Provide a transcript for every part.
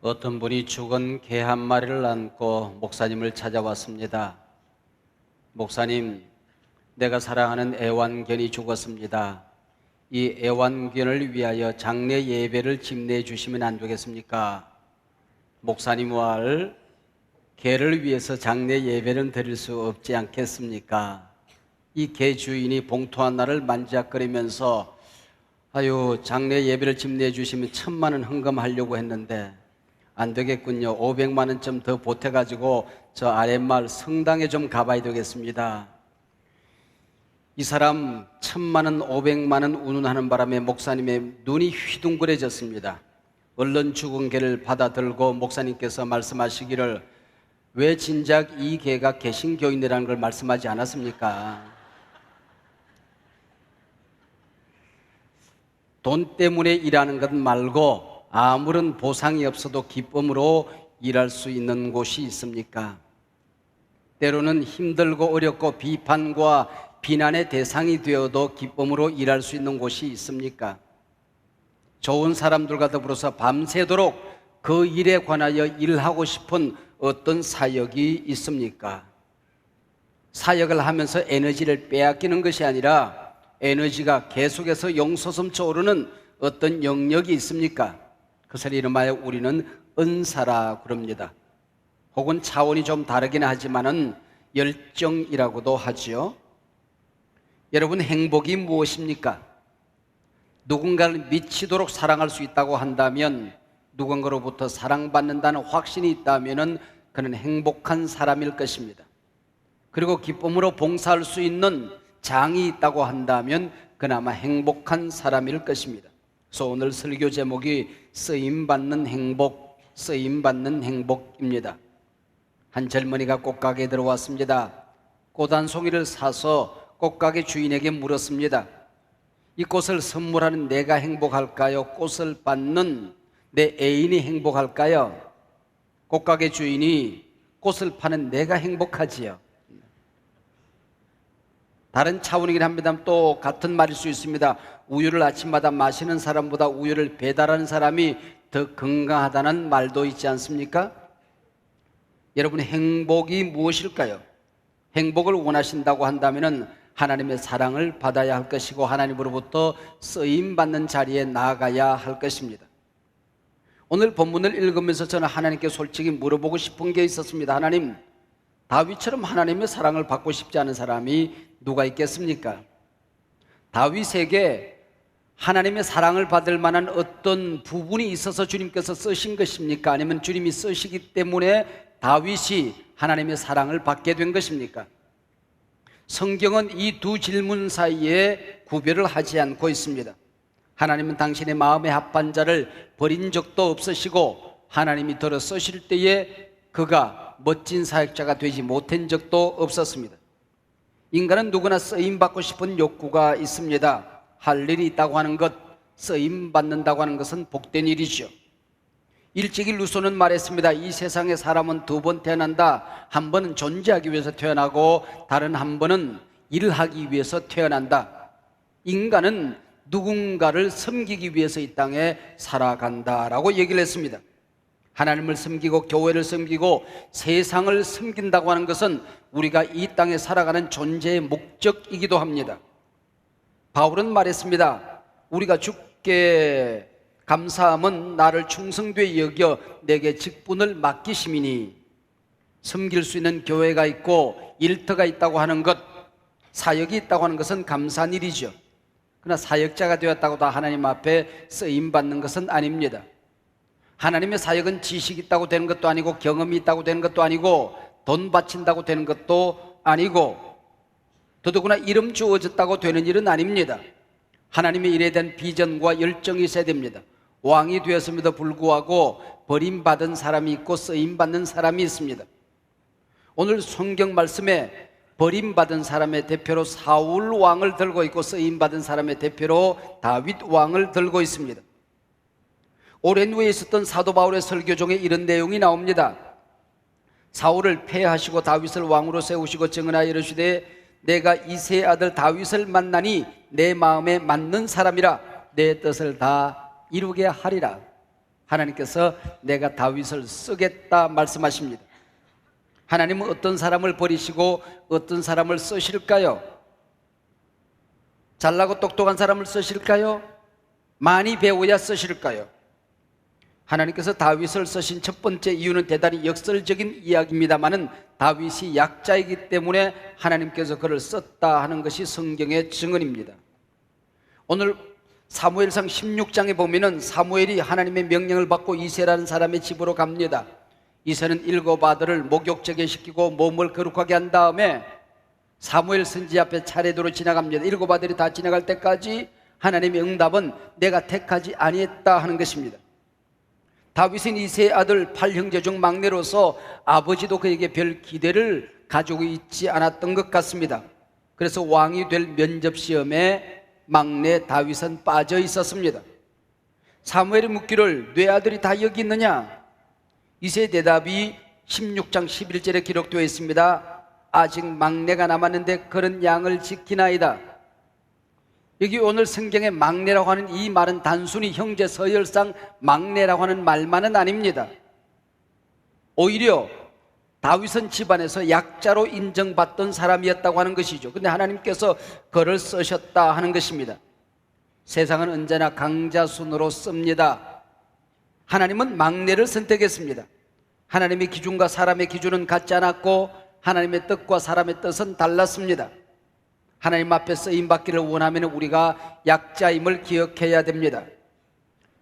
어떤 분이 죽은 개 한 마리를 안고 목사님을 찾아왔습니다. 목사님, 내가 사랑하는 애완견이 죽었습니다. 이 애완견을 위하여 장례 예배를 집례해 주시면 안 되겠습니까? 목사님 왈 개를 위해서 장례 예배는 드릴 수 없지 않겠습니까? 이 개 주인이 봉투 하나를 만지작거리면서 아유, 장례 예배를 집례해 주시면 1,000만 원 헌금하려고 했는데 안 되겠군요. 500만 원쯤 더 보태가지고 저 아랫마을 성당에 좀 가봐야 되겠습니다. 이 사람 1,000만 원, 500만 원 운운하는 바람에 목사님의 눈이 휘둥그레졌습니다. 얼른 죽은 개를 받아들고 목사님께서 말씀하시기를 왜 진작 이 개가 개신교인이라는 걸 말씀하지 않았습니까? 돈 때문에 일하는 것 말고 아무런 보상이 없어도 기쁨으로 일할 수 있는 곳이 있습니까? 때로는 힘들고 어렵고 비판과 비난의 대상이 되어도 기쁨으로 일할 수 있는 곳이 있습니까? 좋은 사람들과 더불어서 밤새도록 그 일에 관하여 일하고 싶은 어떤 사역이 있습니까? 사역을 하면서 에너지를 빼앗기는 것이 아니라 에너지가 계속해서 용솟음쳐 오르는 어떤 영역이 있습니까? 그것을 이름하여 우리는 은사라 그럽니다. 혹은 차원이 좀 다르긴 하지만은 열정이라고도 하지요. 여러분, 행복이 무엇입니까? 누군가를 미치도록 사랑할 수 있다고 한다면, 누군가로부터 사랑받는다는 확신이 있다면은 그는 행복한 사람일 것입니다. 그리고 기쁨으로 봉사할 수 있는 장이 있다고 한다면 그나마 행복한 사람일 것입니다. 그래서 오늘 설교 제목이 쓰임받는 행복, 쓰임받는 행복입니다. 한 젊은이가 꽃가게에 들어왔습니다. 꽃 한 송이를 사서 꽃가게 주인에게 물었습니다. 이 꽃을 선물하는 내가 행복할까요? 꽃을 받는 내 애인이 행복할까요? 꽃가게 주인이 꽃을 파는 내가 행복하지요. 다른 차원이긴 합니다만 또 같은 말일 수 있습니다. 우유를 아침마다 마시는 사람보다 우유를 배달하는 사람이 더 건강하다는 말도 있지 않습니까? 여러분, 행복이 무엇일까요? 행복을 원하신다고 한다면 하나님의 사랑을 받아야 할 것이고 하나님으로부터 쓰임받는 자리에 나아가야 할 것입니다. 오늘 본문을 읽으면서 저는 하나님께 솔직히 물어보고 싶은 게 있었습니다. 하나님, 다윗처럼 하나님의 사랑을 받고 싶지 않은 사람이 누가 있겠습니까? 다윗에게 하나님의 사랑을 받을 만한 어떤 부분이 있어서 주님께서 쓰신 것입니까? 아니면 주님이 쓰시기 때문에 다윗이 하나님의 사랑을 받게 된 것입니까? 성경은 이 두 질문 사이에 구별을 하지 않고 있습니다. 하나님은 당신의 마음에 합한 자를 버린 적도 없으시고 하나님이 들어 쓰실 때에 그가 멋진 사역자가 되지 못한 적도 없었습니다. 인간은 누구나 쓰임받고 싶은 욕구가 있습니다. 할 일이 있다고 하는 것, 쓰임받는다고 하는 것은 복된 일이죠. 일찍이 루소는 말했습니다. 이 세상에 사람은 두 번 태어난다. 한 번은 존재하기 위해서 태어나고 다른 한 번은 일을 하기 위해서 태어난다. 인간은 누군가를 섬기기 위해서 이 땅에 살아간다라고 얘기를 했습니다. 하나님을 섬기고 교회를 섬기고 세상을 섬긴다고 하는 것은 우리가 이 땅에 살아가는 존재의 목적이기도 합니다. 바울은 말했습니다. 우리가 주께 감사함은 나를 충성되이 여겨 내게 직분을 맡기심이니, 섬길 수 있는 교회가 있고 일터가 있다고 하는 것, 사역이 있다고 하는 것은 감사한 일이죠. 그러나 사역자가 되었다고 다 하나님 앞에 쓰임받는 것은 아닙니다. 하나님의 사역은 지식이 있다고 되는 것도 아니고 경험이 있다고 되는 것도 아니고 돈 바친다고 되는 것도 아니고 더더구나 이름 주어졌다고 되는 일은 아닙니다. 하나님의 일에 대한 비전과 열정이 있어야 됩니다. 왕이 되었음에도 불구하고 버림받은 사람이 있고 쓰임받는 사람이 있습니다. 오늘 성경 말씀에 버림받은 사람의 대표로 사울 왕을 들고 있고 쓰임받은 사람의 대표로 다윗 왕을 들고 있습니다. 오랜 후에 있었던 사도 바울의 설교 중에 이런 내용이 나옵니다. 사울을 폐하시고 다윗을 왕으로 세우시고 증언하여 이르시되 내가 이새의 아들 다윗을 만나니 내 마음에 맞는 사람이라 내 뜻을 다 이루게 하리라. 하나님께서 내가 다윗을 쓰겠다 말씀하십니다. 하나님은 어떤 사람을 버리시고 어떤 사람을 쓰실까요? 잘나고 똑똑한 사람을 쓰실까요? 많이 배워야 쓰실까요? 하나님께서 다윗을 쓰신 첫 번째 이유는 대단히 역설적인 이야기입니다마는 다윗이 약자이기 때문에 하나님께서 그를 썼다 하는 것이 성경의 증언입니다. 오늘 사무엘상 16장에 보면은 사무엘이 하나님의 명령을 받고 이새라는 사람의 집으로 갑니다. 이새는 7 아들을 목욕제게 시키고 몸을 거룩하게 한 다음에 사무엘 선지 앞에 차례대로 지나갑니다. 7 아들이 다 지나갈 때까지 하나님의 응답은 내가 택하지 아니했다 하는 것입니다. 다윗은 이새의 아들 8형제 중 막내로서 아버지도 그에게 별 기대를 가지고 있지 않았던 것 같습니다. 그래서 왕이 될 면접시험에 막내 다윗은 빠져 있었습니다. 사무엘이 묻기를 네 아들이 다 여기 있느냐? 이새의 대답이 16장 11절에 기록되어 있습니다. 아직 막내가 남았는데 그런 양을 지키나이다. 여기 오늘 성경에 막내라고 하는 이 말은 단순히 형제 서열상 막내라고 하는 말만은 아닙니다. 오히려 다윗은 집안에서 약자로 인정받던 사람이었다고 하는 것이죠. 근데 하나님께서 그를 쓰셨다 하는 것입니다. 세상은 언제나 강자순으로 씁니다. 하나님은 막내를 선택했습니다. 하나님의 기준과 사람의 기준은 같지 않았고 하나님의 뜻과 사람의 뜻은 달랐습니다. 하나님 앞에 쓰임받기를 원하면 우리가 약자임을 기억해야 됩니다.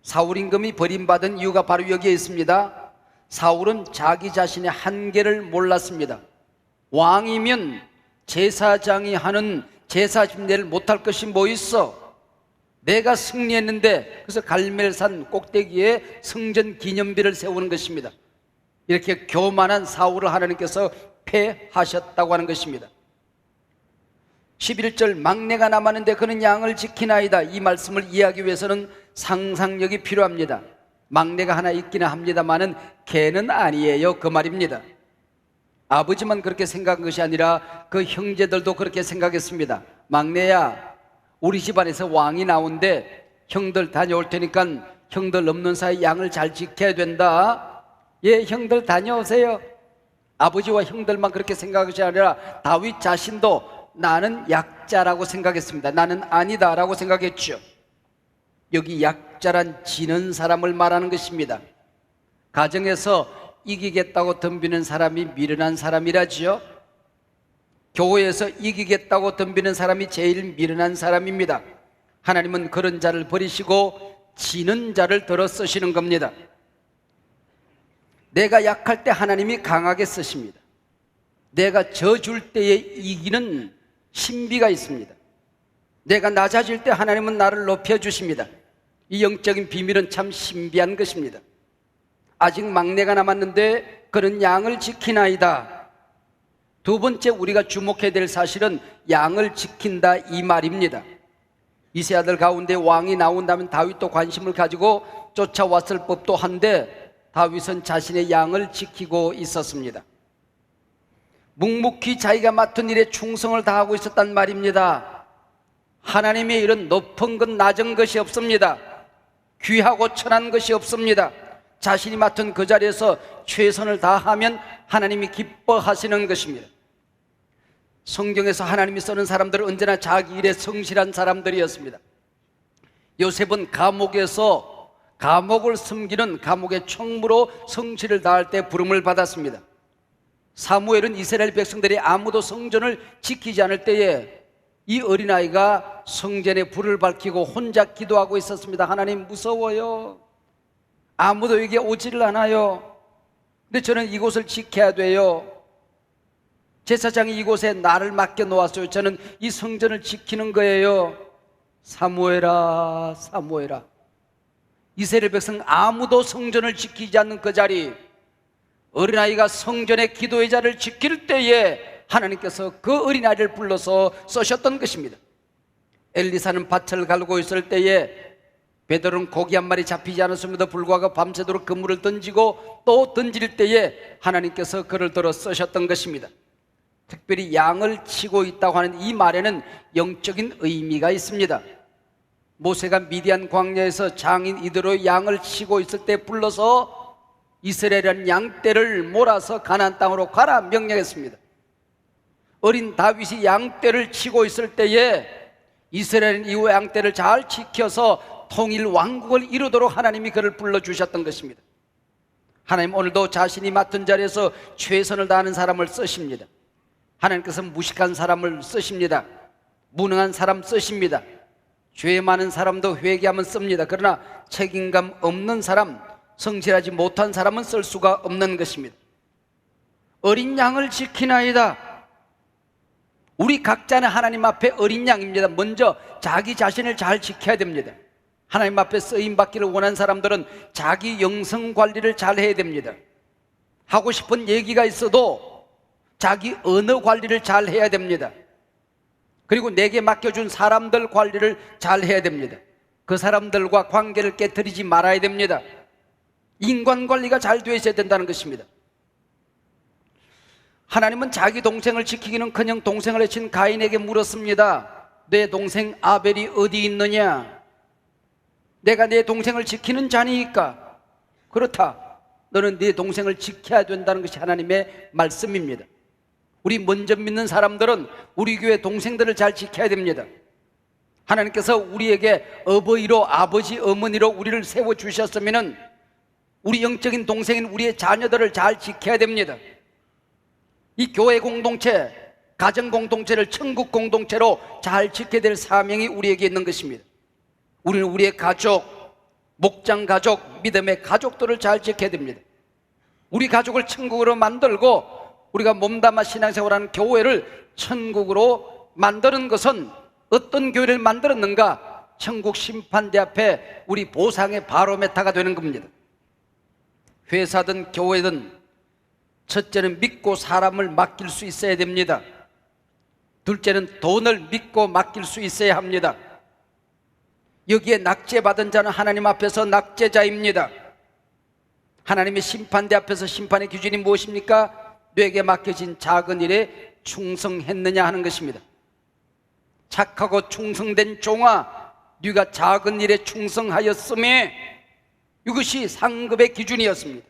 사울 임금이 버림받은 이유가 바로 여기에 있습니다. 사울은 자기 자신의 한계를 몰랐습니다. 왕이면 제사장이 하는 제사 집례를 못할 것이 뭐 있어? 내가 승리했는데 그래서 갈멜산 꼭대기에 성전 기념비를 세우는 것입니다. 이렇게 교만한 사울을 하나님께서 패하셨다고 하는 것입니다. 11절 막내가 남았는데 그는 양을 지키나이다. 이 말씀을 이해하기 위해서는 상상력이 필요합니다. 막내가 하나 있기는 합니다만은 걔는 아니에요 그 말입니다. 아버지만 그렇게 생각한 것이 아니라 그 형제들도 그렇게 생각했습니다. 막내야, 우리 집안에서 왕이 나온대. 형들 다녀올 테니까 형들 없는 사이 양을 잘 지켜야 된다. 예, 형들 다녀오세요. 아버지와 형들만 그렇게 생각한 것이 아니라 다윗 자신도 나는 약자라고 생각했습니다. 나는 아니다라고 생각했죠. 여기 약자란 지는 사람을 말하는 것입니다. 가정에서 이기겠다고 덤비는 사람이 미련한 사람이라지요. 교회에서 이기겠다고 덤비는 사람이 제일 미련한 사람입니다. 하나님은 그런 자를 버리시고 지는 자를 들어 쓰시는 겁니다. 내가 약할 때 하나님이 강하게 쓰십니다. 내가 져줄 때에 이기는 신비가 있습니다. 내가 낮아질 때 하나님은 나를 높여주십니다. 이 영적인 비밀은 참 신비한 것입니다. 아직 막내가 남았는데 그는 양을 지키나이다. 두 번째 우리가 주목해야 될 사실은 양을 지킨다 이 말입니다. 이세 아들 가운데 왕이 나온다면 다윗도 관심을 가지고 쫓아왔을 법도 한데 다윗은 자신의 양을 지키고 있었습니다. 묵묵히 자기가 맡은 일에 충성을 다하고 있었단 말입니다. 하나님의 일은 높은 것 낮은 것이 없습니다. 귀하고 천한 것이 없습니다. 자신이 맡은 그 자리에서 최선을 다하면 하나님이 기뻐하시는 것입니다. 성경에서 하나님이 쓰는 사람들은 언제나 자기 일에 성실한 사람들이었습니다. 요셉은 감옥에서 감옥을 섬기는 감옥의 총무로 성실을 다할 때 부름을 받았습니다. 사무엘은 이스라엘 백성들이 아무도 성전을 지키지 않을 때에 이 어린아이가 성전에 불을 밝히고 혼자 기도하고 있었습니다. 하나님 무서워요. 아무도 여기에 오지를 않아요. 근데 저는 이곳을 지켜야 돼요. 제사장이 이곳에 나를 맡겨 놓았어요. 저는 이 성전을 지키는 거예요. 사무엘아, 사무엘아. 이스라엘 백성 아무도 성전을 지키지 않는 그 자리, 어린아이가 성전의 기도의 자를 지킬 때에 하나님께서 그 어린아이를 불러서 쓰셨던 것입니다. 엘리사는 밭을 갈고 있을 때에 베드로는 고기 한 마리 잡히지 않았음에도 불구하고 밤새도록 그물을 던지고 또 던질 때에 하나님께서 그를 들어 쓰셨던 것입니다. 특별히 양을 치고 있다고 하는 이 말에는 영적인 의미가 있습니다. 모세가 미디안 광야에서 장인 이드로의 양을 치고 있을 때 불러서 이스라엘이라는 양떼를 몰아서 가나안 땅으로 가라 명령했습니다. 어린 다윗이 양떼를 치고 있을 때에 이스라엘은 이후 양떼를 잘 지켜서 통일 왕국을 이루도록 하나님이 그를 불러주셨던 것입니다. 하나님 오늘도 자신이 맡은 자리에서 최선을 다하는 사람을 쓰십니다. 하나님께서 무식한 사람을 쓰십니다. 무능한 사람 쓰십니다. 죄 많은 사람도 회개하면 씁니다. 그러나 책임감 없는 사람, 성실하지 못한 사람은 쓸 수가 없는 것입니다. 어린 양을 지키나이다. 우리 각자는 하나님 앞에 어린 양입니다. 먼저 자기 자신을 잘 지켜야 됩니다. 하나님 앞에 쓰임받기를 원하는 사람들은 자기 영성 관리를 잘 해야 됩니다. 하고 싶은 얘기가 있어도 자기 언어 관리를 잘 해야 됩니다. 그리고 내게 맡겨준 사람들 관리를 잘 해야 됩니다. 그 사람들과 관계를 깨뜨리지 말아야 됩니다. 인간 관리가 잘 되어 있어야 된다는 것입니다. 하나님은 자기 동생을 지키기는커녕 동생을 해친 가인에게 물었습니다. 내 동생 아벨이 어디 있느냐? 내가 내 동생을 지키는 자니까. 그렇다. 너는 네 동생을 지켜야 된다는 것이 하나님의 말씀입니다. 우리 먼저 믿는 사람들은 우리 교회 동생들을 잘 지켜야 됩니다. 하나님께서 우리에게 어버이로, 아버지, 어머니로 우리를 세워주셨으면 우리 영적인 동생인 우리의 자녀들을 잘 지켜야 됩니다. 이 교회 공동체, 가정 공동체를 천국 공동체로 잘 지켜야 될 사명이 우리에게 있는 것입니다. 우리는 우리의 가족, 목장 가족, 믿음의 가족들을 잘 지켜야 됩니다. 우리 가족을 천국으로 만들고 우리가 몸담아 신앙생활하는 교회를 천국으로 만드는 것은 어떤 교회를 만들었는가? 천국 심판대 앞에 우리 보상의 바로메타가 되는 겁니다. 회사든 교회든 첫째는 믿고 사람을 맡길 수 있어야 됩니다. 둘째는 돈을 믿고 맡길 수 있어야 합니다. 여기에 낙제받은 자는 하나님 앞에서 낙제자입니다. 하나님의 심판대 앞에서 심판의 기준이 무엇입니까? 뇌게 맡겨진 작은 일에 충성했느냐 하는 것입니다. 착하고 충성된 종아, 네가 작은 일에 충성하였음에, 이것이 상급의 기준이었습니다.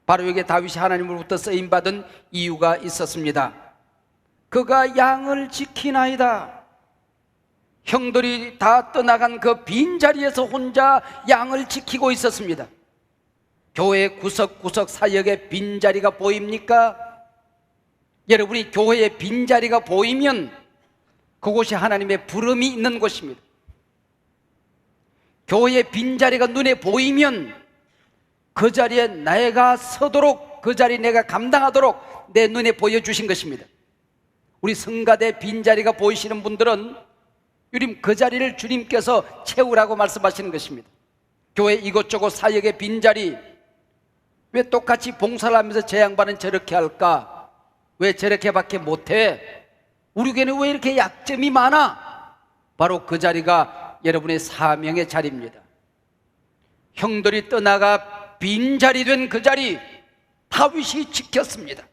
바로 여기에 다윗이 하나님으로부터 쓰임받은 이유가 있었습니다. 그가 양을 지키나이다. 형들이 다 떠나간 그 빈자리에서 혼자 양을 지키고 있었습니다. 교회 구석구석 사역에 빈자리가 보입니까? 여러분이 교회에 빈자리가 보이면 그곳이 하나님의 부름이 있는 곳입니다. 교회에 빈자리가 눈에 보이면 그 자리에 내가 서도록, 그 자리 내가 감당하도록 내 눈에 보여주신 것입니다. 우리 성가대 빈자리가 보이시는 분들은 요즘 그 자리를 주님께서 채우라고 말씀하시는 것입니다. 교회 이곳저곳 사역의 빈자리, 왜 똑같이 봉사를 하면서 제 양반은 저렇게 할까? 왜 저렇게밖에 못해? 우리 교회는 왜 이렇게 약점이 많아? 바로 그 자리가 여러분의 사명의 자리입니다. 형들이 떠나가 빈자리 된 그 자리, 다윗이 지켰습니다.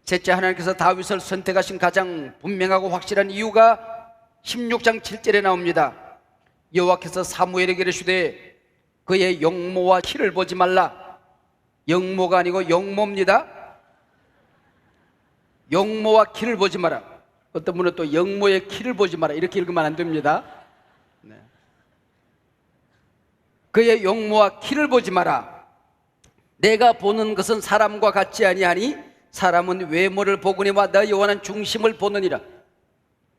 셋째, 하나님께서 다윗을 선택하신 가장 분명하고 확실한 이유가 16장 7절에 나옵니다. 여호와께서 사무엘에게 이르시되 그의 용모와 키를 보지 말라. 영모가 아니고 용모입니다. 용모와 키를 보지 마라. 어떤 분은 또 영모의 키를 보지 마라, 이렇게 읽으면 안 됩니다. 네. 그의 용모와 키를 보지 마라. 내가 보는 것은 사람과 같지 아니하니 사람은 외모를 보거니와 너 여호와는 중심을 보느니라.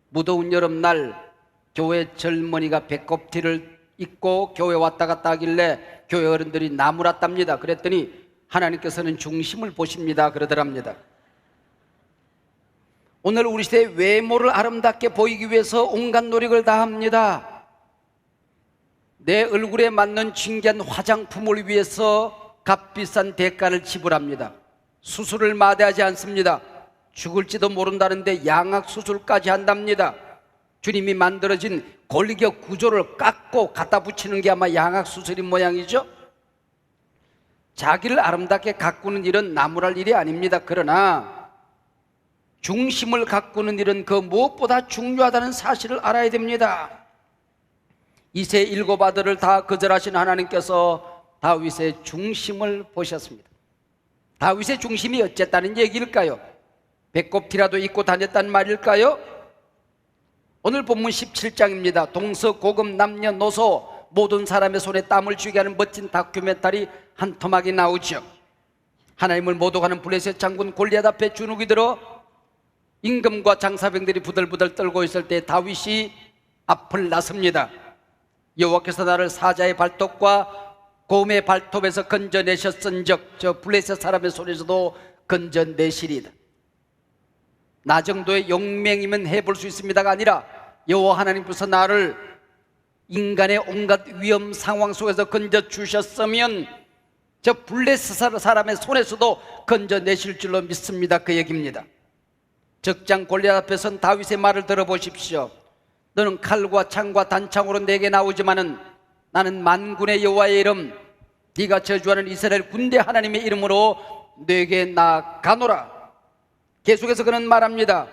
무더운 여름날 교회 젊은이가 배꼽티를 입고 교회 왔다 갔다 하길래 교회 어른들이 나무랐답니다. 그랬더니 하나님께서는 중심을 보십니다 그러더랍니다. 오늘 우리 시대의 외모를 아름답게 보이기 위해서 온갖 노력을 다합니다. 내 얼굴에 맞는 진귀한 화장품을 위해서 값비싼 대가를 지불합니다. 수술을 마다하지 않습니다. 죽을지도 모른다는데 양악 수술까지 한답니다. 주님이 만들어진 골격 구조를 깎고 갖다 붙이는 게 아마 양악 수술인 모양이죠. 자기를 아름답게 가꾸는 일은 나무랄 일이 아닙니다. 그러나 중심을 가꾸는 일은 그 무엇보다 중요하다는 사실을 알아야 됩니다. 이세 일곱 아들을 다 거절하신 하나님께서 다윗의 중심을 보셨습니다. 다윗의 중심이 어쨌다는 얘기일까요? 배꼽티라도 입고 다녔단 말일까요? 오늘 본문 17장입니다. 동서고금 남녀노소 모든 사람의 손에 땀을 쥐게 하는 멋진 다큐멘터리 한 토막이 나오죠. 하나님을 모독하는 블레셋 장군 골리앗 앞에 주눅이 들어 임금과 장사병들이 부들부들 떨고 있을 때 다윗이 앞을 나섭니다. 여호와께서 나를 사자의 발톱과 곰의 발톱에서 건져내셨은즉 저 블레셋 사람의 손에서도 건져내시리다. 나 정도의 용맹이면 해볼 수 있습니다가 아니라 여호와 하나님께서 나를 인간의 온갖 위험 상황 속에서 건져주셨으면 저 블레셋 사람의 손에서도 건져내실 줄로 믿습니다. 그 얘기입니다. 적장 골리앗 앞에 선 다윗의 말을 들어보십시오. 너는 칼과 창과 단창으로 내게 나오지만은 나는 만군의 여호와의 이름, 네가 저주하는 이스라엘 군대 하나님의 이름으로 내게 나가노라. 계속해서 그는 말합니다.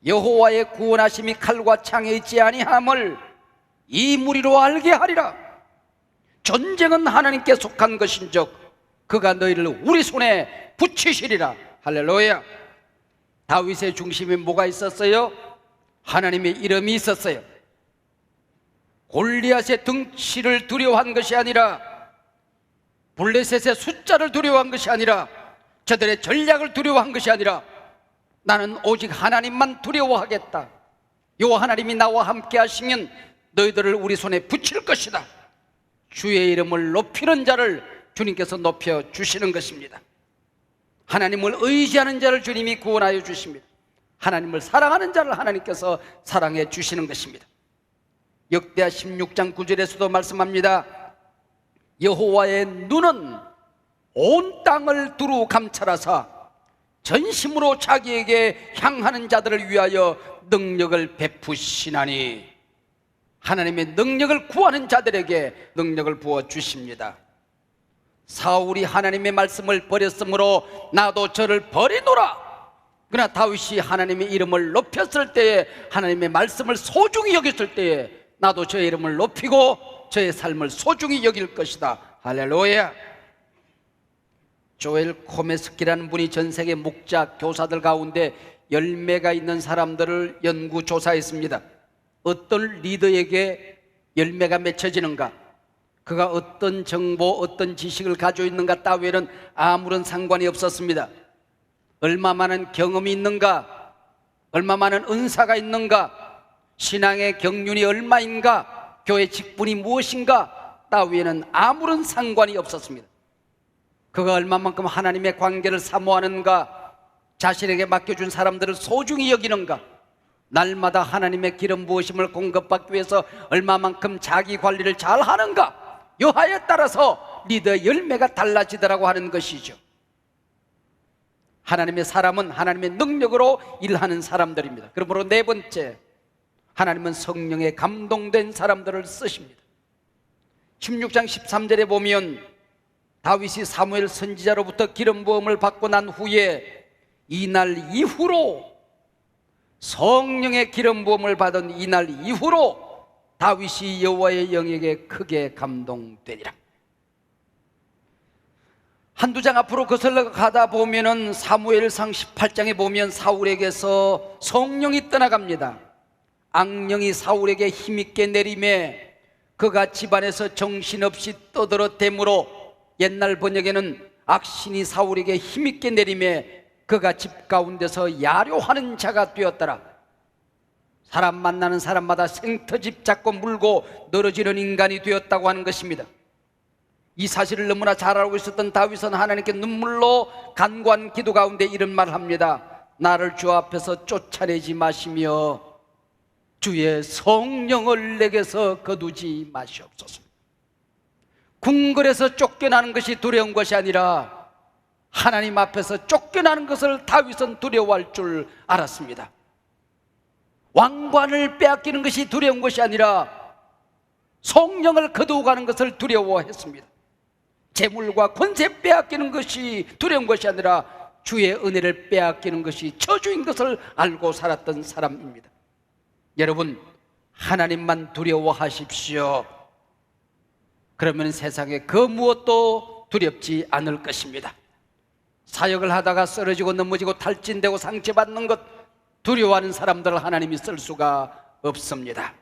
여호와의 구원하심이 칼과 창에 있지 아니함을 이 무리로 알게 하리라. 전쟁은 하나님께 속한 것인즉 그가 너희를 우리 손에 붙이시리라. 할렐루야. 다윗의 중심에 뭐가 있었어요? 하나님의 이름이 있었어요. 골리앗의 덩치를 두려워한 것이 아니라, 블레셋의 숫자를 두려워한 것이 아니라, 저들의 전략을 두려워한 것이 아니라, 나는 오직 하나님만 두려워하겠다. 여호와 하나님이 나와 함께 하시면 너희들을 우리 손에 붙일 것이다. 주의 이름을 높이는 자를 주님께서 높여 주시는 것입니다. 하나님을 의지하는 자를 주님이 구원하여 주십니다. 하나님을 사랑하는 자를 하나님께서 사랑해 주시는 것입니다. 역대하 16장 9절에서도 말씀합니다. 여호와의 눈은 온 땅을 두루 감찰하사 전심으로 자기에게 향하는 자들을 위하여 능력을 베푸시나니, 하나님의 능력을 구하는 자들에게 능력을 부어 주십니다. 사울이 하나님의 말씀을 버렸으므로 나도 저를 버리노라. 그러나 다윗이 하나님의 이름을 높였을 때에, 하나님의 말씀을 소중히 여겼을 때에 나도 저의 이름을 높이고 저의 삶을 소중히 여길 것이다. 할렐루야. 조엘 코메스키라는 분이 전 세계 목자 교사들 가운데 열매가 있는 사람들을 연구조사했습니다. 어떤 리더에게 열매가 맺혀지는가, 그가 어떤 정보, 어떤 지식을 가지고 있는가 따위에는 아무런 상관이 없었습니다. 얼마 많은 경험이 있는가, 얼마 많은 은사가 있는가, 신앙의 경륜이 얼마인가, 교회 직분이 무엇인가 따위에는 아무런 상관이 없었습니다. 그가 얼마만큼 하나님의 관계를 사모하는가, 자신에게 맡겨준 사람들을 소중히 여기는가, 날마다 하나님의 기름 부으심을 공급받기 위해서 얼마만큼 자기 관리를 잘 하는가, 여하에 따라서 리더의 열매가 달라지더라고 하는 것이죠. 하나님의 사람은 하나님의 능력으로 일하는 사람들입니다. 그러므로 네 번째, 하나님은 성령에 감동된 사람들을 쓰십니다. 16장 13절에 보면 다윗이 사무엘 선지자로부터 기름 부음을 받고 난 후에 이날 이후로, 성령의 기름 부음을 받은 이날 이후로 다윗이 여호와의 영에게 크게 감동되니라. 한두 장 앞으로 거슬러 가다 보면은 사무엘상 18장에 보면 사울에게서 성령이 떠나갑니다. 악령이 사울에게 힘있게 내림에 그가 집안에서 정신없이 떠들어대므로, 옛날 번역에는 악신이 사울에게 힘있게 내림에 그가 집 가운데서 야료하는 자가 되었더라. 사람 만나는 사람마다 생터집 잡고 물고 늘어지는 인간이 되었다고 하는 것입니다. 이 사실을 너무나 잘 알고 있었던 다윗은 하나님께 눈물로 간구한 기도 가운데 이런 말을 합니다. 나를 주 앞에서 쫓아내지 마시며 주의 성령을 내게서 거두지 마시옵소서. 궁궐에서 쫓겨나는 것이 두려운 것이 아니라 하나님 앞에서 쫓겨나는 것을 다윗은 두려워할 줄 알았습니다. 왕관을 빼앗기는 것이 두려운 것이 아니라 성령을 거두어가는 것을 두려워했습니다. 재물과 권세 빼앗기는 것이 두려운 것이 아니라 주의 은혜를 빼앗기는 것이 저주인 것을 알고 살았던 사람입니다. 여러분, 하나님만 두려워하십시오. 그러면 세상에 그 무엇도 두렵지 않을 것입니다. 사역을 하다가 쓰러지고 넘어지고 탈진되고 상처받는 것 두려워하는 사람들을 하나님이 쓸 수가 없습니다.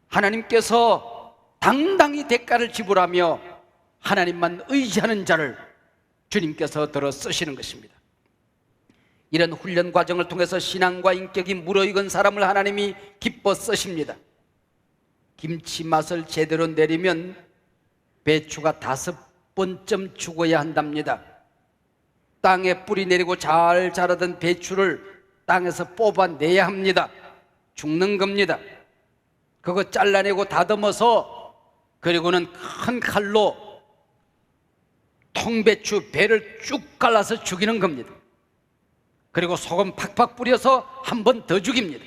하나님께서 당당히 대가를 지불하며 하나님만 의지하는 자를 주님께서 들어 쓰시는 것입니다. 이런 훈련 과정을 통해서 신앙과 인격이 무르익은 사람을 하나님이 기뻐 쓰십니다. 김치 맛을 제대로 내리면 배추가 5번쯤 죽어야 한답니다. 땅에 뿌리 내리고 잘 자라던 배추를 땅에서 뽑아내야 합니다. 죽는 겁니다. 그거 잘라내고 다듬어서 그리고는 큰 칼로 통배추 배를 쭉 갈라서 죽이는 겁니다. 그리고 소금 팍팍 뿌려서 한 번 더 죽입니다.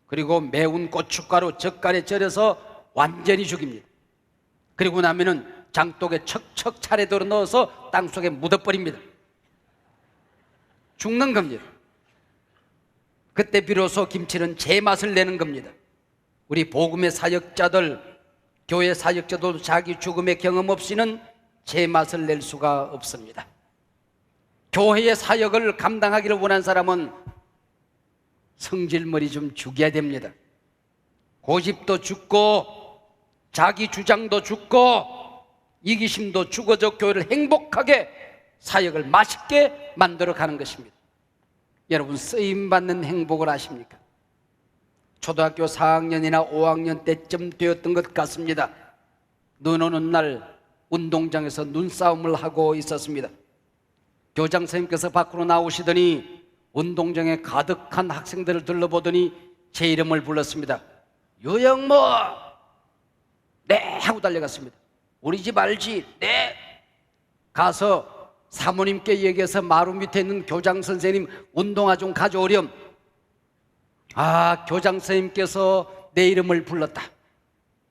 그리고 매운 고춧가루 젓갈에 절여서 완전히 죽입니다. 그리고 나면은 장독에 척척 차례대로 넣어서 땅속에 묻어버립니다. 죽는 겁니다. 그때 비로소 김치는 제맛을 내는 겁니다. 우리 복음의 사역자들, 교회 사역자도 자기 죽음의 경험 없이는 제맛을 낼 수가 없습니다. 교회의 사역을 감당하기를 원하는 사람은 성질머리 좀 죽여야 됩니다. 고집도 죽고 자기 주장도 죽고 이기심도 죽어져 교회를 행복하게 사역을 맛있게 만들어가는 것입니다. 여러분, 쓰임받는 행복을 아십니까? 초등학교 4학년이나 5학년 때쯤 되었던 것 같습니다. 눈 오는 날 운동장에서 눈싸움을 하고 있었습니다. 교장 선생님께서 밖으로 나오시더니 운동장에 가득한 학생들을 둘러보더니 제 이름을 불렀습니다. 유영모! 네! 하고 달려갔습니다. 우리 집 알지? 네! 가서 사모님께 얘기해서 마루 밑에 있는 교장 선생님 운동화 좀 가져오렴. 아, 교장 선생님께서 내 이름을 불렀다.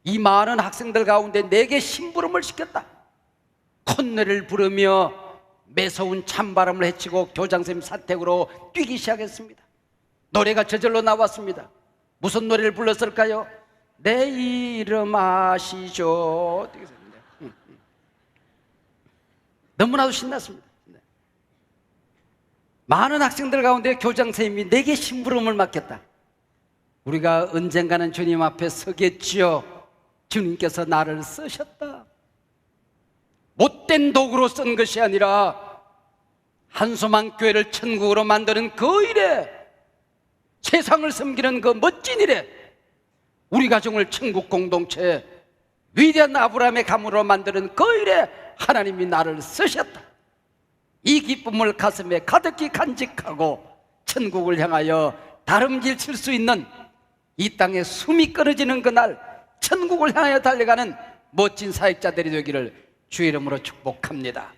이 많은 학생들 가운데 내게 심부름을 시켰다. 콧노래를 부르며 매서운 찬바람을 헤치고 교장 선생님 사택으로 뛰기 시작했습니다. 노래가 저절로 나왔습니다. 무슨 노래를 불렀을까요? 내 이름 아시죠? 너무나도 신났습니다. 많은 학생들 가운데 교장 선생님이 내게 심부름을 맡겼다. 우리가 언젠가는 주님 앞에 서겠지요. 주님께서 나를 쓰셨다. 못된 도구로 쓴 것이 아니라 한소만 교회를 천국으로 만드는 그 일에, 세상을 섬기는 그 멋진 일에, 우리 가정을 천국 공동체, 위대한 아브라함의 가문으로 만드는 그 일에 하나님이 나를 쓰셨다. 이 기쁨을 가슴에 가득히 간직하고 천국을 향하여 다름질 칠 수 있는, 이 땅에 숨이 끊어지는 그날 천국을 향하여 달려가는 멋진 사역자들이 되기를 주의 이름으로 축복합니다.